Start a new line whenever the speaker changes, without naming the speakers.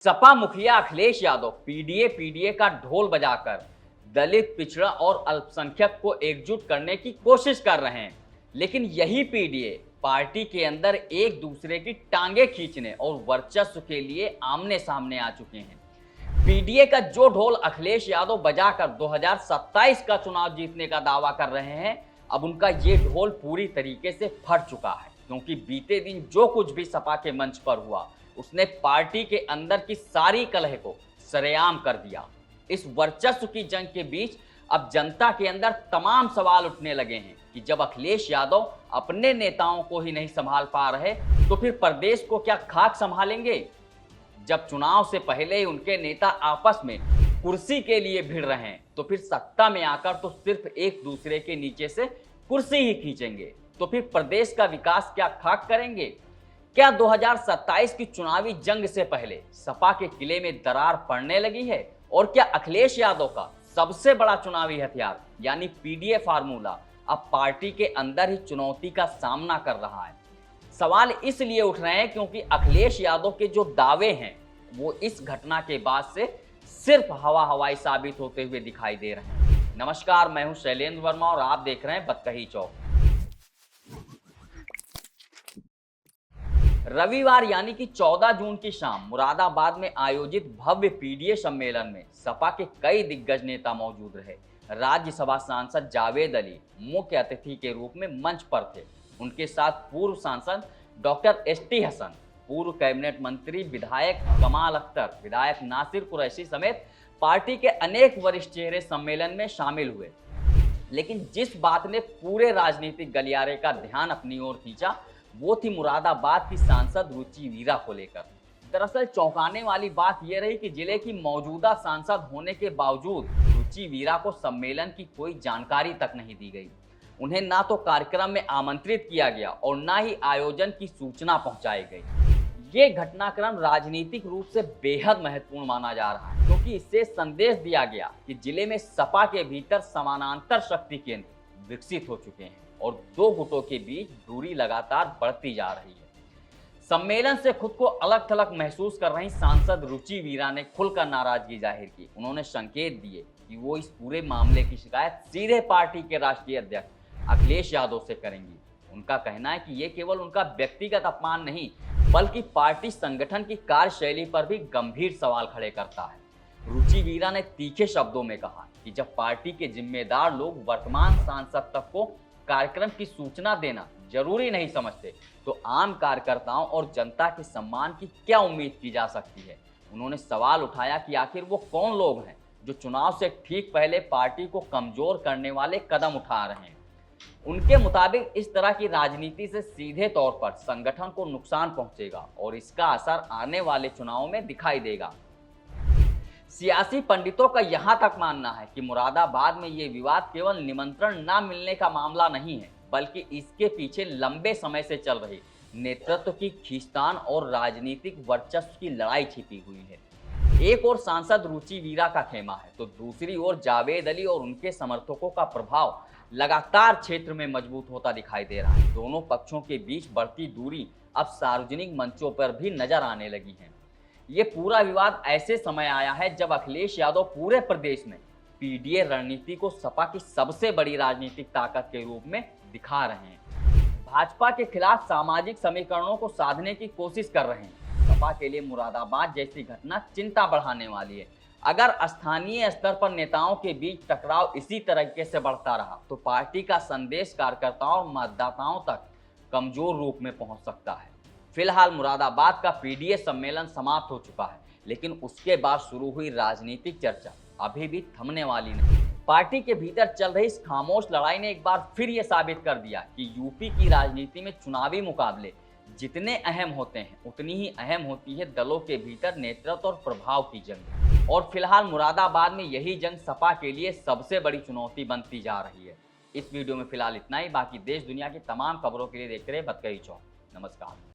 सपा मुखिया अखिलेश यादव पीडीए का ढोल बजाकर दलित, पिछड़ा और अल्पसंख्यक को एकजुट करने की कोशिश कर रहे हैं। लेकिन यही पीडीए पार्टी के अंदर एक दूसरे की टांगे खींचने और वर्चस्व के लिए आमने सामने आ चुके हैं। पीडीए का जो ढोल अखिलेश यादव बजाकर 2027 का चुनाव जीतने का दावा कर रहे हैं, अब उनका ये ढोल पूरी तरीके से फट चुका है, क्योंकि बीते दिन जो कुछ भी सपा के मंच पर हुआ उसने पार्टी के अंदर की सारी कलह को सरेआम कर दिया। इस वर्चस्व की जंग के बीच अब जनता के अंदर तमाम सवाल उठने लगे हैं कि जब अखिलेश यादव अपने नेताओं को ही नहीं संभाल पा रहे तो फिर प्रदेश को क्या खाक संभालेंगे। जब चुनाव से पहले ही उनके नेता आपस में कुर्सी के लिए भिड़ रहे हैं तो फिर सत्ता में आकर तो सिर्फ एक दूसरे के नीचे से कुर्सी ही खींचेंगे, तो फिर प्रदेश का विकास क्या खाक करेंगे। क्या 2027 की चुनावी जंग से पहले सपा के किले में दरार पड़ने लगी है और क्या अखिलेश यादव का सबसे बड़ा चुनावी हथियार यानी पीडीए फार्मूला अब पार्टी के अंदर ही चुनौती का सामना कर रहा है। सवाल इसलिए उठ रहे हैं क्योंकि अखिलेश यादव के जो दावे हैं वो इस घटना के बाद से सिर्फ हवाई साबित होते हुए दिखाई दे रहे हैं। नमस्कार, मैं हूं शैलेंद्र वर्मा और आप देख रहे हैं बतकही चौक। रविवार यानी कि 14 जून की शाम मुरादाबाद में आयोजित भव्य पीडीए सम्मेलन में सपा के कई दिग्गज नेता मौजूद रहे। राज्यसभा सांसद जावेद अली मुख्य अतिथि के रूप में मंच पर थे। उनके साथ पूर्व सांसद डॉक्टर एसटी हसन, पूर्व कैबिनेट मंत्री विधायक कमाल अख्तर, विधायक नासिर कुरैशी समेत पार्टी के अनेक वरिष्ठ चेहरे सम्मेलन में शामिल हुए। लेकिन जिस बात ने पूरे राजनीतिक गलियारे का ध्यान अपनी ओर खींचा वो थी मुरादाबाद की सांसद रुचि वीरा को लेकर। दरअसल चौंकाने वाली बात यह रही कि जिले की मौजूदा सांसद होने के बावजूद रुचि वीरा को सम्मेलन की कोई जानकारी तक नहीं दी गई। उन्हें ना तो कार्यक्रम में आमंत्रित किया गया और ना ही आयोजन की सूचना पहुंचाई गई। ये घटनाक्रम राजनीतिक रूप से बेहद महत्वपूर्ण माना जा रहा है, क्योंकि इससे संदेश दिया गया कि जिले में सपा के भीतर समानांतर शक्ति केंद्र विकसित हो चुके हैं और दो गुटों के बीच दूरी लगातार बढ़ती जा रही है। सम्मेलन से खुद को अलग थलग महसूस कर रही सांसद रुचि वीरा ने खुलकर नाराजगी जाहिर की। उन्होंने संकेत दिए कि वो इस पूरे मामले की शिकायत सीधे पार्टी के राष्ट्रीय अध्यक्ष अखिलेश यादव से करेंगी। उनका कहना है कि ये केवल उनका व्यक्तिगत अपमान नहीं बल्कि पार्टी संगठन की कार्यशैली पर भी गंभीर सवाल खड़े करता है। रुचि वीरा ने तीखे शब्दों में कहा कि जब पार्टी के जिम्मेदार लोग वर्तमान सांसद तक को कार्यक्रम की सूचना देना जरूरी नहीं समझते तो आम कार्यकर्ताओं और जनता के सम्मान की क्या उम्मीद की जा सकती है। उन्होंने सवाल उठाया कि आखिर वो कौन लोग हैं जो चुनाव से ठीक पहले पार्टी को कमजोर करने वाले कदम उठा रहे हैं। उनके मुताबिक इस तरह की राजनीति से सीधे तौर पर संगठन को नुकसान पहुंचेगा और इसका असर आने वाले चुनावों में दिखाई देगा। सियासी पंडितों का यहां तक मानना है कि मुरादाबाद में ये विवाद केवल निमंत्रण न मिलने का मामला नहीं है, बल्कि इसके पीछे लंबे समय से चल रही नेतृत्व की खींचतान और राजनीतिक वर्चस्व की लड़ाई छिपी हुई है। एक और सांसद रुचि वीरा का खेमा है तो दूसरी ओर जावेद अली और उनके समर्थकों का प्रभाव लगातार क्षेत्र में मजबूत होता दिखाई दे रहा है। दोनों पक्षों के बीच बढ़ती दूरी अब सार्वजनिक मंचों पर भी नजर आने लगी है। ये पूरा विवाद ऐसे समय आया है जब अखिलेश यादव पूरे प्रदेश में पीडीए रणनीति को सपा की सबसे बड़ी राजनीतिक ताकत के रूप में दिखा रहे हैं। भाजपा के खिलाफ सामाजिक समीकरणों को साधने की कोशिश कर रहे हैं। सपा के लिए मुरादाबाद जैसी घटना चिंता बढ़ाने वाली है। अगर स्थानीय स्तर पर नेताओं के बीच टकराव इसी तरीके से बढ़ता रहा तो पार्टी का संदेश कार्यकर्ताओं और मतदाताओं तक कमजोर रूप में पहुंच सकता है। फिलहाल मुरादाबाद का पीडीए सम्मेलन समाप्त हो चुका है, लेकिन उसके बाद शुरू हुई राजनीतिक चर्चा अभी भी थमने वाली नहीं। पार्टी के भीतर चल रही इस खामोश लड़ाई ने एक बार फिर ये साबित कर दिया कि यूपी की राजनीति में चुनावी मुकाबले जितने अहम होते हैं उतनी ही अहम होती है दलों के भीतर नेतृत्व और प्रभाव की जंग। और फिलहाल मुरादाबाद में यही जंग सपा के लिए सबसे बड़ी चुनौती बनती जा रही है। इस वीडियो में फिलहाल इतना ही। बाकी देश दुनिया की तमाम खबरों के लिए देखते रहे बतकही चौक। नमस्कार।